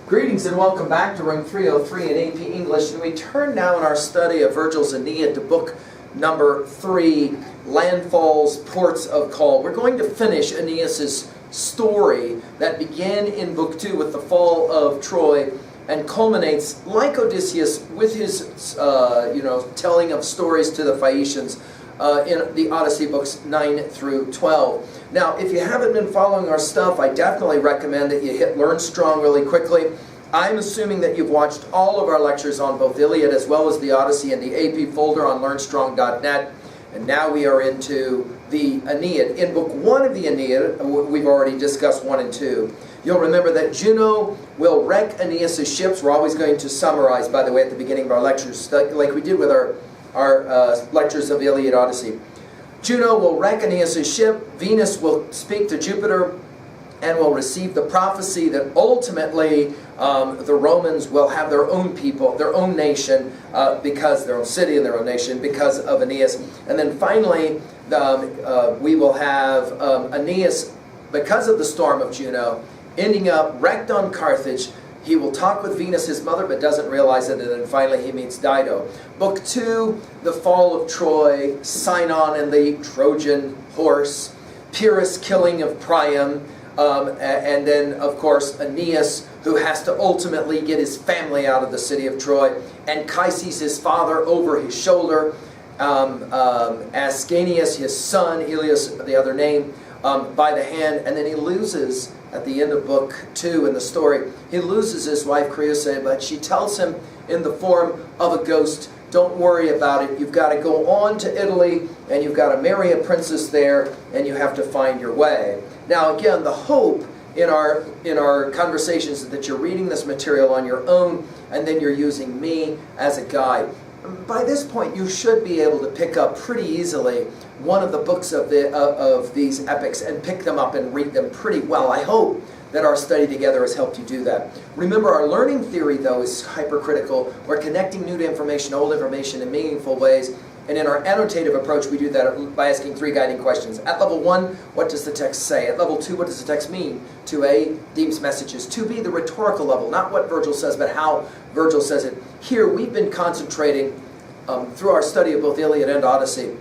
Greetings and welcome back to Room 303 in AP English. And we turn now in our study of Virgil's Aeneid to book number 3, Landfalls, Ports of Call. We're going to finish Aeneas' story that began in book 2 with the fall of Troy and culminates, like Odysseus, with his telling of stories to the Phaeacians in the Odyssey books 9 through 12. Now, if you haven't been following our stuff, I definitely recommend that you hit Learn Strong really quickly. I'm assuming that you've watched all of our lectures on both Iliad as well as the Odyssey in the AP folder on learnstrong.net. And now we are into the Aeneid. In book 1 of the Aeneid, we've already discussed 1 and 2. You'll remember that Juno will wreck Aeneas' ships. We're always going to summarize, by the way, at the beginning of our lectures, like we did with our lectures of Iliad Odyssey. Juno will wreck Aeneas' ship. Venus will speak to Jupiter and will receive the prophecy that ultimately the Romans will have their own people, their own nation, because their own city and their own nation, because of Aeneas. And then finally, we will have Aeneas, because of the storm of Juno, ending up wrecked on Carthage. He will talk with Venus, his mother, but doesn't realize it, and then finally he meets Dido. Book 2, the fall of Troy, Sinon and the Trojan horse, Pyrrhus' killing of Priam, and then, of course, Aeneas, who has to ultimately get his family out of the city of Troy, and Chryses, his father, over his shoulder, Ascanius, his son, Ilias, the other name, by the hand, and then he loses at the end of book 2 in the story. He loses his wife Creüsa, but she tells him in the form of a ghost, don't worry about it, you've got to go on to Italy and you've got to marry a princess there and you have to find your way. Now again, the hope in our conversations is that you're reading this material on your own and then you're using me as a guide. By this point, you should be able to pick up pretty easily one of the books of these epics and pick them up and read them pretty well. I hope that our study together has helped you do that. Remember, our learning theory, though, is hypercritical. We're connecting new information, old information in meaningful ways. And in our annotative approach, we do that by asking 3 guiding questions. At level 1, what does the text say? At level 2, what does the text mean? 2a, deems messages. 2b, the rhetorical level, not what Virgil says, but how Virgil says it. Here, we've been concentrating through our study of both Iliad and Odyssey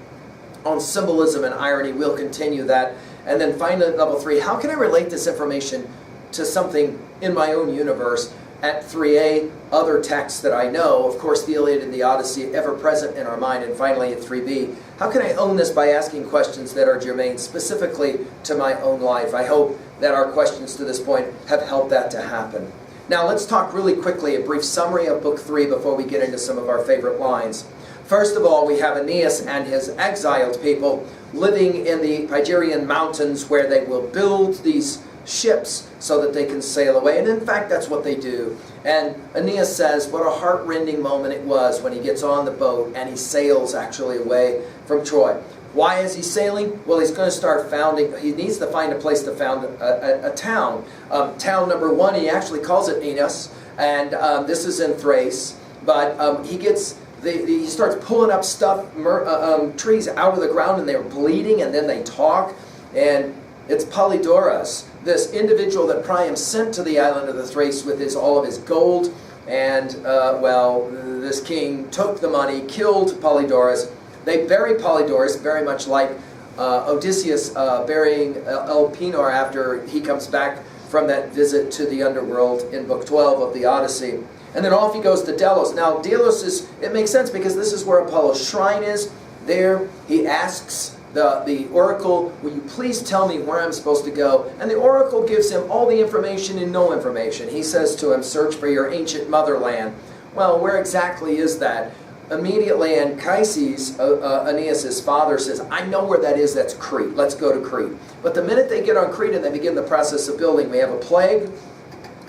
on symbolism and irony. We'll continue that. And then finally, at level 3, how can I relate this information to something in my own universe? At 3a, other texts that I know, of course the Iliad and the Odyssey, ever present in our mind. And finally at 3b, how can I own this by asking questions that are germane specifically to my own life? I hope that our questions to this point have helped that to happen. Now let's talk really quickly, a brief summary of book 3 before we get into some of our favorite lines. First of all, we have Aeneas and his exiled people living in the Pygerian mountains where they will build these ships so that they can sail away. And in fact, that's what they do. And Aeneas says what a heart-rending moment it was when he gets on the boat and he sails actually away from Troy. Why is he sailing? Well, he's going to start he needs to find a place to found a town. Town number 1, he actually calls it Aeneas, and this is in Thrace. But he starts pulling up trees out of the ground, and they're bleeding, and then they talk. And it's Polydorus, this individual that Priam sent to the island of the Thrace with all of his gold. And, this king took the money, killed Polydorus. They bury Polydorus, very much like Odysseus burying Elpenor after he comes back from that visit to the underworld in book 12 of the Odyssey. And then off he goes to Delos. Now, Delos it makes sense because this is where Apollo's shrine is. There, he asks the oracle, will you please tell me where I'm supposed to go? And the oracle gives him all the information and no information. He says to him, search for your ancient motherland. Well, where exactly is that? Immediately, Anchises, Aeneas' father, says, I know where that is, that's Crete. Let's go to Crete. But the minute they get on Crete and they begin the process of building, we have a plague,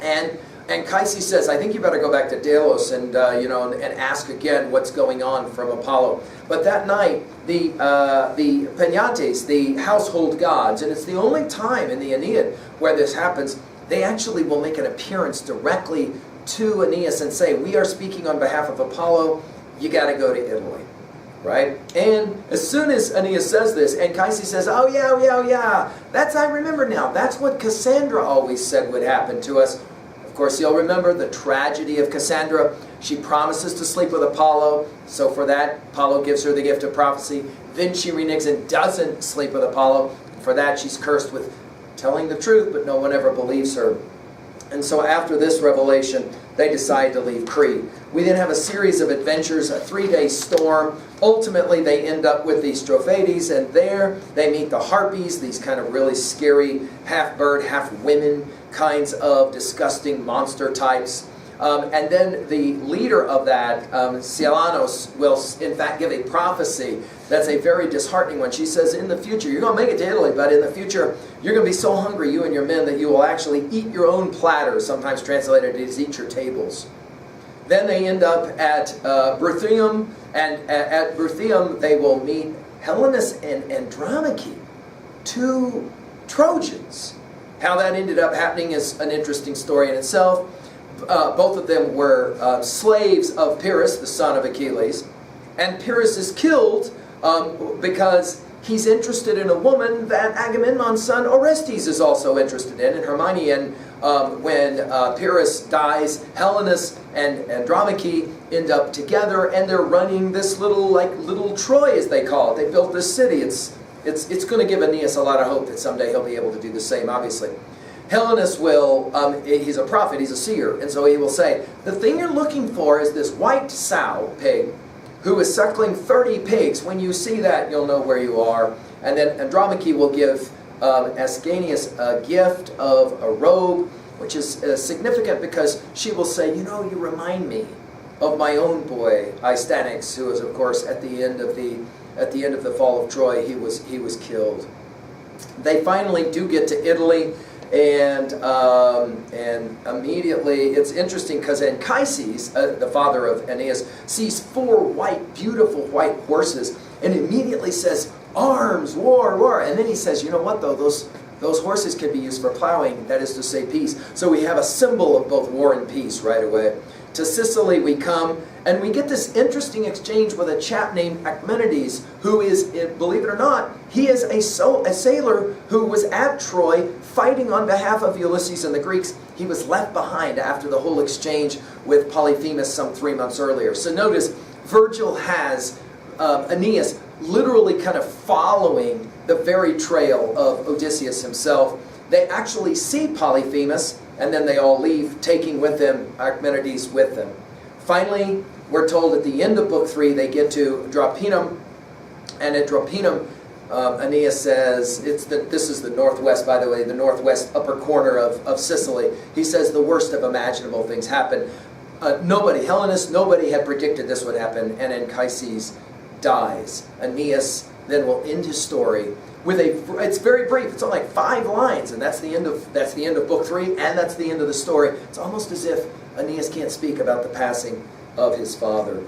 and Anchises says, I think you better go back to Delos and ask again what's going on from Apollo. But that night, the Penates, the household gods, and it's the only time in the Aeneid where this happens, they actually will make an appearance directly to Aeneas and say, we are speaking on behalf of Apollo, you got to go to Italy. Right? And as soon as Aeneas says this, Anchises says, oh yeah, I remember now. That's what Cassandra always said would happen to us. Of course, you'll remember the tragedy of Cassandra. She promises to sleep with Apollo, so for that, Apollo gives her the gift of prophecy. Then she reneges and doesn't sleep with Apollo. For that, she's cursed with telling the truth, but no one ever believes her. And so after this revelation, they decide to leave Crete. We then have a series of adventures, a 3-day storm. Ultimately, they end up with the Strophades, and there they meet the Harpies, these kind of really scary half-bird, half-women kinds of disgusting monster types. And then the leader of that, Silanos, will in fact give a prophecy that's a very disheartening one. She says, in the future, you're going to make it to Italy, but in the future, you're going to be so hungry, you and your men, that you will actually eat your own platters, sometimes translated as eat your tables. Then they end up at Bruttium, and at Bruttium they will meet Helenus and Andromache, 2 Trojans. How that ended up happening is an interesting story in itself. Both of them were slaves of Pyrrhus, the son of Achilles. And Pyrrhus is killed because he's interested in a woman that Agamemnon's son Orestes is also interested in. And Hermione, and when Pyrrhus dies, Helenus and Andromache end up together, and they're running this little Troy, as they call it. They built this city. It's going to give Aeneas a lot of hope that someday he'll be able to do the same, obviously. Helenus will, he's a prophet, he's a seer, and so he will say, the thing you're looking for is this white sow pig who is suckling 30 pigs. When you see that, you'll know where you are. And then Andromache will give Ascanius a gift of a robe, which is significant because she will say, you know, you remind me of my own boy, Aeneid, who was, of course, at the end of the fall of Troy, he was killed. They finally do get to Italy. And immediately, it's interesting because Anchises, the father of Aeneas, sees 4 beautiful white horses, and immediately says, "Arms, war, war!" And then he says, "You know what? Though those horses can be used for plowing. That is to say, peace." So we have a symbol of both war and peace right away. To Sicily we come, and we get this interesting exchange with a chap named Aeneid, who is, believe it or not, he is a sailor who was at Troy fighting on behalf of Ulysses and the Greeks. He was left behind after the whole exchange with Polyphemus some 3 months earlier. So notice, Virgil has Aeneas literally kind of following the very trail of Odysseus himself. They actually see Polyphemus, and then they all leave, taking with them Aeneid with them. Finally, we're told at the end of Book 3, they get to Drapinum, and at Drapinum, Aeneas says, this is the northwest, by the way, the northwest upper corner of Sicily. He says the worst of imaginable things happen. Helenus, nobody had predicted this would happen, and Anchises dies. Aeneas then will end his story with it's very brief. It's only like 5 lines, and that's the end of Book 3, and that's the end of the story. It's almost as if Aeneas can't speak about the passing of his father.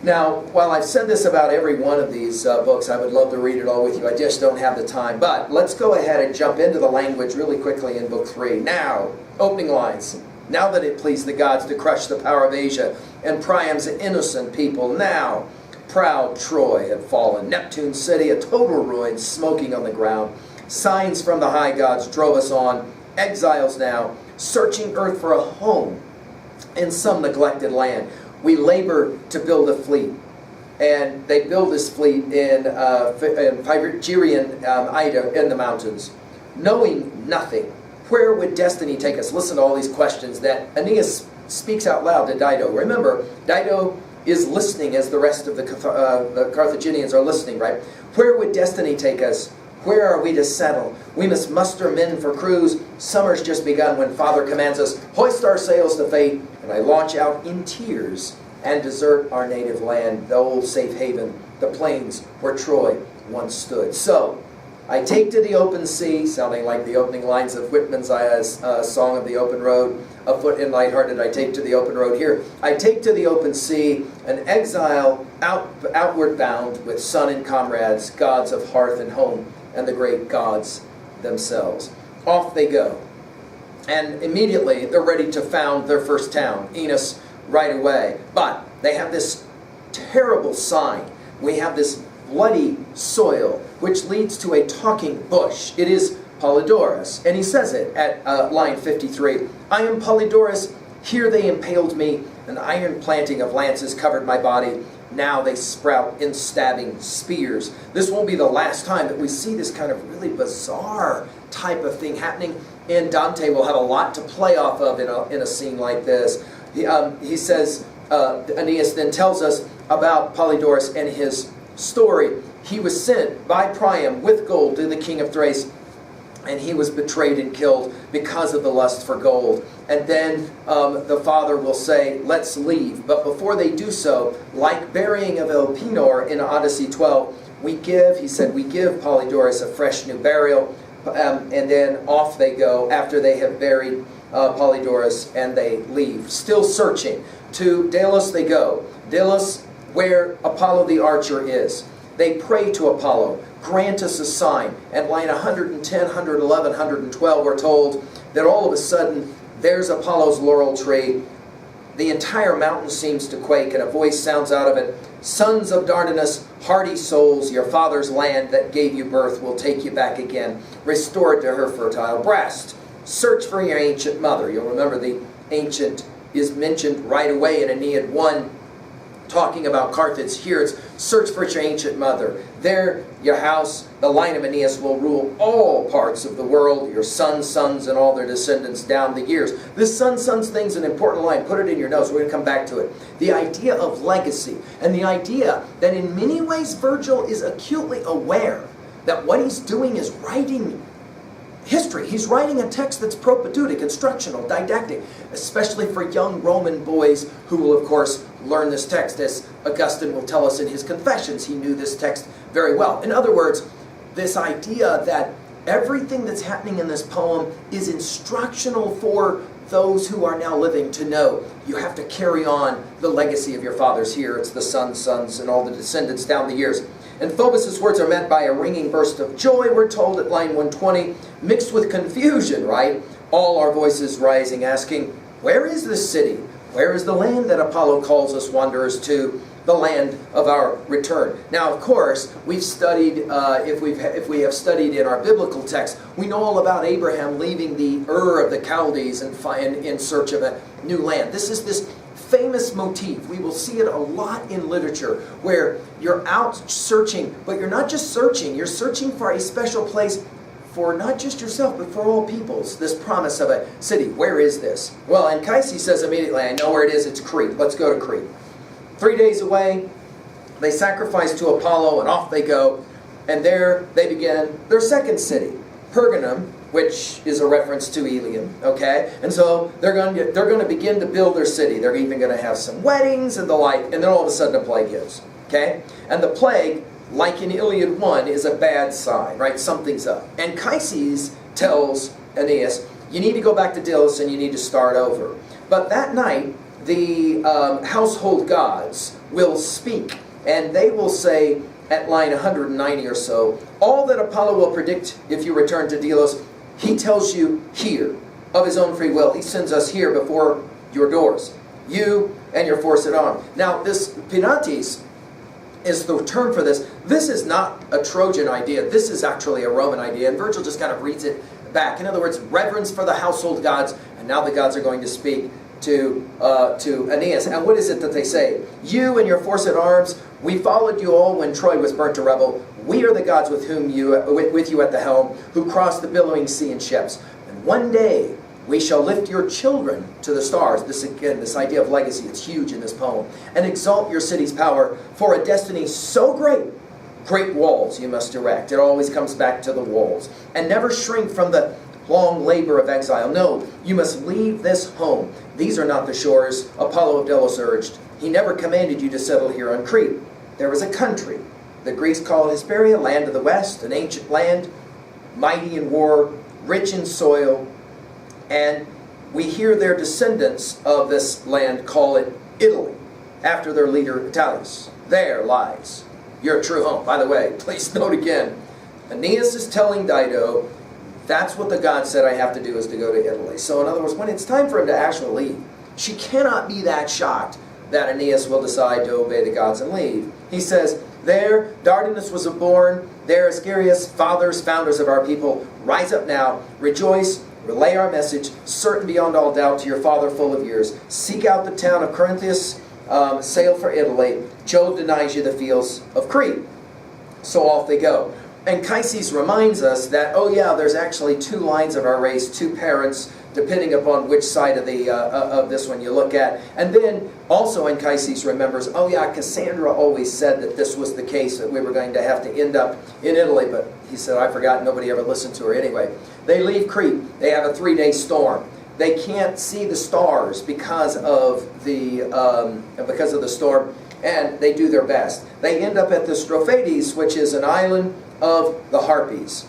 Now, while I've said this about every one of these books, I would love to read it all with you. I just don't have the time. But let's go ahead and jump into the language really quickly in Book 3. Now, opening lines. Now that it pleased the gods to crush the power of Asia and Priam's innocent people, now proud Troy had fallen. Neptune's city, a total ruin, smoking on the ground. Signs from the high gods drove us on. Exiles now, searching earth for a home in some neglected land. We labor to build a fleet. And they build this fleet in Phrygian Ida in the mountains. Knowing nothing, where would destiny take us? Listen to all these questions that Aeneas speaks out loud to Dido. Remember, Dido is listening as the rest of the Carthaginians are listening, right? Where would destiny take us? Where are we to settle? We must muster men for crews. Summer's just begun when Father commands us, hoist our sails to fate, and I launch out in tears and desert our native land, the old safe haven, the plains where Troy once stood. So, I take to the open sea, sounding like the opening lines of Whitman's Song of the Open Road, afoot and lighthearted, I take to the open road here. I take to the open sea, an exile outward bound with son and comrades, gods of hearth and home, and the great gods themselves. Off they go. And immediately they're ready to found their first town, Aeneas, right away. But they have this terrible sign. We have this bloody soil, which leads to a talking bush. It is Polydorus. And he says it at line 53. I am Polydorus. Here they impaled me. An iron planting of lances covered my body. Now they sprout in stabbing spears. This won't be the last time that we see this kind of really bizarre type of thing happening. And Dante will have a lot to play off of in a scene like this. He says, Aeneas then tells us about Polydorus and his story. He was sent by Priam with gold to the king of Thrace, and he was betrayed and killed because of the lust for gold. And then the father will say, let's leave. But before they do so, like burying of Elpenor in Odyssey 12, we give Polydorus a fresh new burial. And then off they go after they have buried Polydorus, and they leave. Still searching. To Delos they go. Delos, where Apollo the archer is. They pray to Apollo, grant us a sign. At line 110, 111, 112, we're told that all of a sudden, there's Apollo's laurel tree. The entire mountain seems to quake, and a voice sounds out of it. Sons of Dardanus, hardy souls, your father's land that gave you birth will take you back again. Restore it to her fertile breast. Search for your ancient mother. You'll remember the ancient is mentioned right away in Aeneid 1, talking about Carthage. Here it's search for your ancient mother. There, your house, the line of Aeneas will rule all parts of the world, your sons, and all their descendants down the years. This sons thing's an important line. Put it in your notes. We're going to come back to it. The idea of legacy, and the idea that in many ways Virgil is acutely aware that what he's doing is writing history. He's writing a text that's propedeutic, instructional, didactic, especially for young Roman boys who will, of course, learn this text. As Augustine will tell us in his Confessions, he knew this text very well. In other words, this idea that everything that's happening in this poem is instructional for those who are now living to know. You have to carry on the legacy of your fathers here. It's the sons, and all the descendants down the years. And Phobos' words are met by a ringing burst of joy, we're told at line 120, mixed with confusion, right? All our voices rising, asking, where is this city? Where is the land that Apollo calls us wanderers to? The land of our return. Now, of course, we've studied, if we have studied in our biblical text, we know all about Abraham leaving the Ur of the Chaldees and in search of a new land. This is this famous motif. We will see it a lot in literature where you're out searching, but you're not just searching, you're searching for a special place for not just yourself, but for all peoples. This promise of a city. Where is this? Well, Anchises says immediately, I know where it is, it's Crete. Let's go to Crete. 3 days away, they sacrifice to Apollo, and off they go. And there they begin their second city, Pergamum, which is a reference to Ilium, okay? And so they're going to begin to build their city. They're even going to have some weddings and the like, and then all of a sudden a plague hits, okay? And the plague, like in Iliad 1, is a bad sign, right? Something's up. And Anchises tells Aeneas, you need to go back to Delos and you need to start over. But that night, the household gods will speak, and they will say, at line 190 or so, all that Apollo will predict if you return to Delos, he tells you here, of his own free will. He sends us here before your doors, you and your force at arms. Now, this Penates is the term for this. This is not a Trojan idea. This is actually a Roman idea, and Virgil just kind of reads it back. In other words, reverence for the household gods, and now the gods are going to speak to Aeneas. And what is it that they say? You and your force at arms, we followed you all when Troy was burnt to rubble. We are the gods with you at the helm, who crossed the billowing sea in ships. And one day we shall lift your children to the stars. This again, this idea of legacy, it's huge in this poem. And exalt your city's power for a destiny so great. Great walls you must erect. It always comes back to the walls. And never shrink from the long labor of exile. No, you must leave this home. These are not the shores, Apollo of Delos urged. He never commanded you to settle here on Crete. There was a country. The Greeks call it Hesperia, land of the west, an ancient land, mighty in war, rich in soil. And we hear their descendants of this land call it Italy, after their leader Italus. There lies your true home. By the way, please note again, Aeneas is telling Dido, that's what the god said I have to do, is to go to Italy. So in other words, when it's time for him to actually leave, she cannot be that shocked that Aeneas will decide to obey the gods and leave. He says, there Dardanus was born, There, Ascarius, fathers, founders of our people, rise up now, rejoice, relay our message, certain beyond all doubt to your father full of years. Seek out the town of Corinthius, sail for Italy. Jove denies you the fields of Crete. So off they go. Anchises reminds us that, oh yeah, there's actually two lines of our race, two parents, depending upon which side of this one you look at. And then also Anchises remembers, oh yeah, Cassandra always said that this was the case, that we were going to have to end up in Italy, but he said, I forgot, nobody ever listened to her anyway. They leave Crete. They have a 3-day storm. They can't see the stars because of the storm, and they do their best. They end up at the Strophades, which is an island of the Harpies.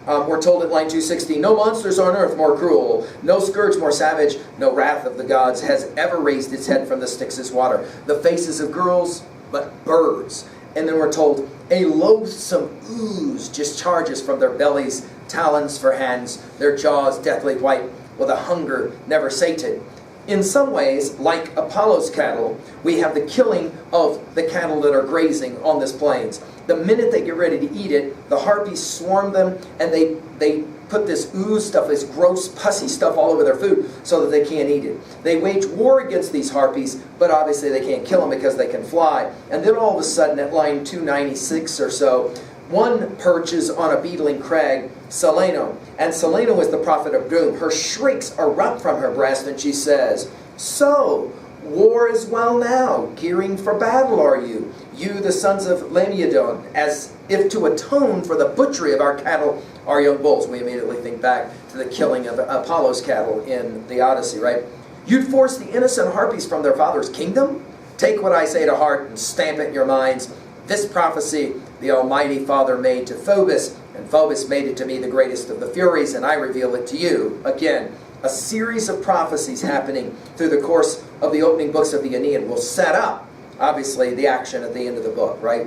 We're told at line 260, no monsters on earth more cruel, no scourge more savage, no wrath of the gods has ever raised its head from the Styx's water. The faces of girls, but birds. And then we're told, a loathsome ooze discharges from their bellies, talons for hands, their jaws deathly white, with a hunger never sated. In some ways, like Apollo's cattle, we have the killing of the cattle that are grazing on this plains. The minute they get ready to eat it, the harpies swarm them, and they put this ooze stuff, this gross, pussy stuff all over their food so that they can't eat it. They wage war against these harpies, but obviously they can't kill them because they can fly. And then all of a sudden, at line 296 or so, one perches on a beetling crag, Seleno. And Seleno is the prophet of doom. Her shrieks erupt from her breast, and she says, so, war is well now, gearing for battle are you, you the sons of Lemedon, as if to atone for the butchery of our cattle, our young bulls. We immediately think back to the killing of Apollo's cattle in the Odyssey, right? You'd force the innocent harpies from their father's kingdom? Take what I say to heart and stamp it in your minds. This prophecy the Almighty Father made to Phobos, and Phobos made it to me the greatest of the Furies, and I reveal it to you. Again, a series of prophecies happening through the course of the opening books of the Aeneid will set up, obviously, the action at the end of the book, right?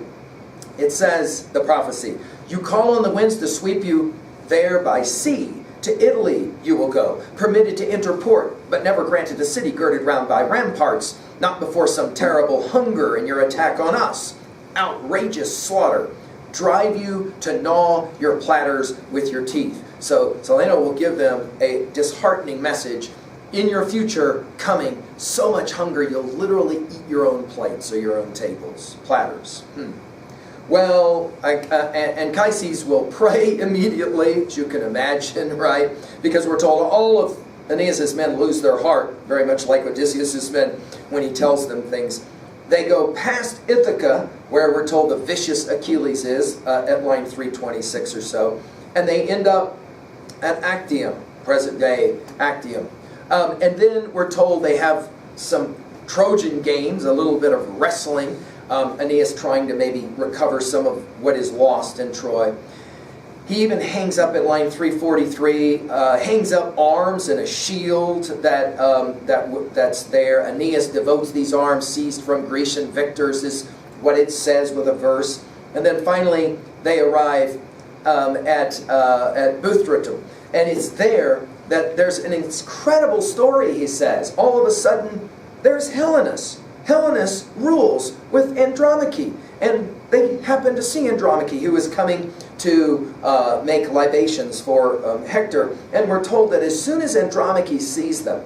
It says, the prophecy, you call on the winds to sweep you there by sea. To Italy you will go, permitted to enter port, but never granted a city girded round by ramparts, not before some terrible hunger in your attack on us. Outrageous slaughter. Drive you to gnaw your platters with your teeth. So Seleno will give them a disheartening message. In your future coming, so much hunger you'll literally eat your own plates or your own tables, platters. Well, Anchises will pray immediately, as you can imagine, right? Because we're told all of Aeneas' men lose their heart, very much like Odysseus' men when he tells them things. They go past Ithaca, where we're told the vicious Achilles is, at line 326 or so, and they end up at Actium, present-day Actium. And then we're told they have some Trojan games, a little bit of wrestling, Aeneas trying to maybe recover some of what is lost in Troy. He even hangs up at line 343, hangs up arms and a shield that's there. Aeneas devotes these arms seized from Grecian victors, is what it says with a verse. And then finally they arrive at Buthrotum. And it's there that there's an incredible story, he says. All of a sudden, there's Helenus. Helenus rules with Andromache. And they happen to see Andromache, who is coming to make libations for Hector. And we're told that as soon as Andromache sees them,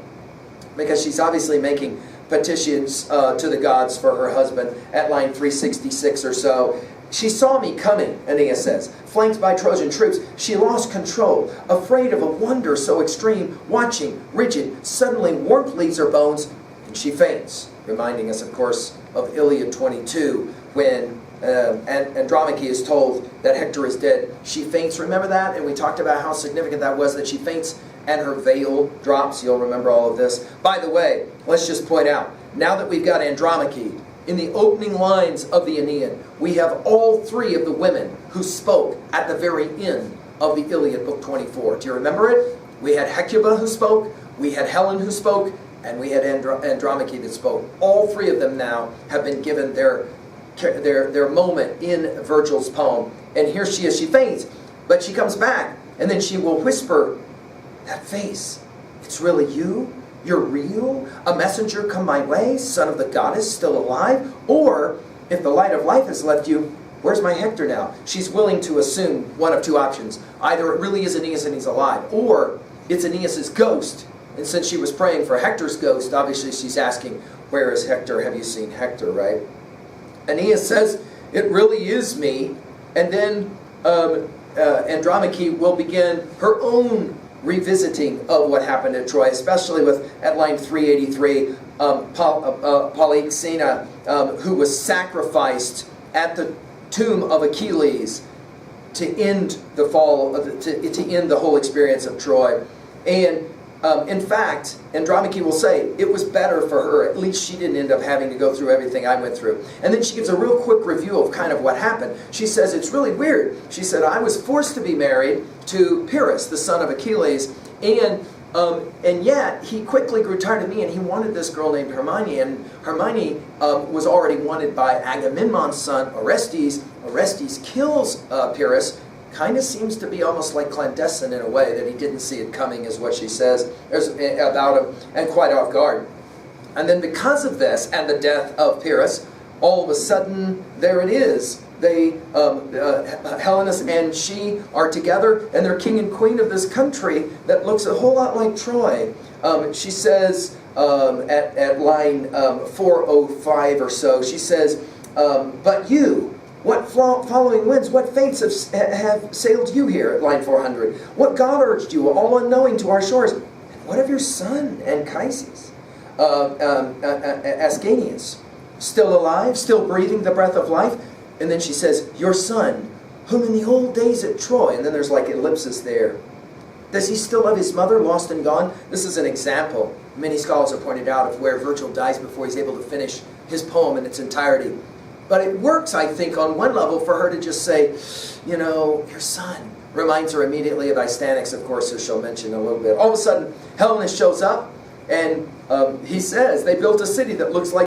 because she's obviously making petitions to the gods for her husband at line 366 or so, she saw me coming, Aeneas says, flanked by Trojan troops. She lost control, afraid of a wonder so extreme, watching, rigid. Suddenly warmth leaves her bones, and she faints. Reminding us, of course, of Iliad 22, when Andromache is told that Hector is dead. She faints. Remember that? And we talked about how significant that was, that she faints and her veil drops. You'll remember all of this. By the way, let's just point out, now that we've got Andromache, in the opening lines of the Aeneid, we have all three of the women who spoke at the very end of the Iliad, book 24. Do you remember it? We had Hecuba who spoke, we had Helen who spoke, and we had Andromache that spoke. All three of them now have been given their moment in Virgil's poem. And here she is, she faints, but she comes back, and then she will whisper, that face, it's really you? You're real? A messenger come my way, son of the goddess, still alive? Or, if the light of life has left you, where's my Hector now? She's willing to assume one of two options. Either it really is Aeneas and he's alive, or it's Aeneas' ghost. And since she was praying for Hector's ghost, obviously she's asking, where is Hector? Have you seen Hector, right? Aeneas says, it really is me. And then Andromache will begin her own revisiting of what happened at Troy, especially at line 383, Polyxena, who was sacrificed at the tomb of Achilles to end the fall, to end the whole experience of Troy. And in fact, Andromache will say, it was better for her. At least she didn't end up having to go through everything I went through. And then she gives a real quick review of kind of what happened. She says, it's really weird. She said, I was forced to be married to Pyrrhus, the son of Achilles, and yet he quickly grew tired of me, and he wanted this girl named Hermione, and Hermione was already wanted by Agamemnon's son, Orestes. Orestes kills Pyrrhus. Kind of seems to be almost like clandestine in a way, that he didn't see it coming, is what she says about him, and quite off guard. And then because of this, and the death of Pyrrhus, all of a sudden, there it is. Helenus and she are together, and they're king and queen of this country that looks a whole lot like Troy. She says, at line 405 or so, she says, but you, what following winds, what fates have sailed you here, at line 400? What god urged you, all unknowing, to our shores? And what of your son, Anchises, Ascanius? Still alive, still breathing the breath of life? And then she says, your son, whom in the old days at Troy, and then there's like ellipses there. Does he still love his mother, lost and gone? This is an example, many scholars have pointed out, of where Virgil dies before he's able to finish his poem in its entirety. But it works, I think, on one level for her to just say, you know, your son. Reminds her immediately of Astyanax, of course, as she'll mention in a little bit. All of a sudden, Helenus shows up, and he says, they built a city that looks like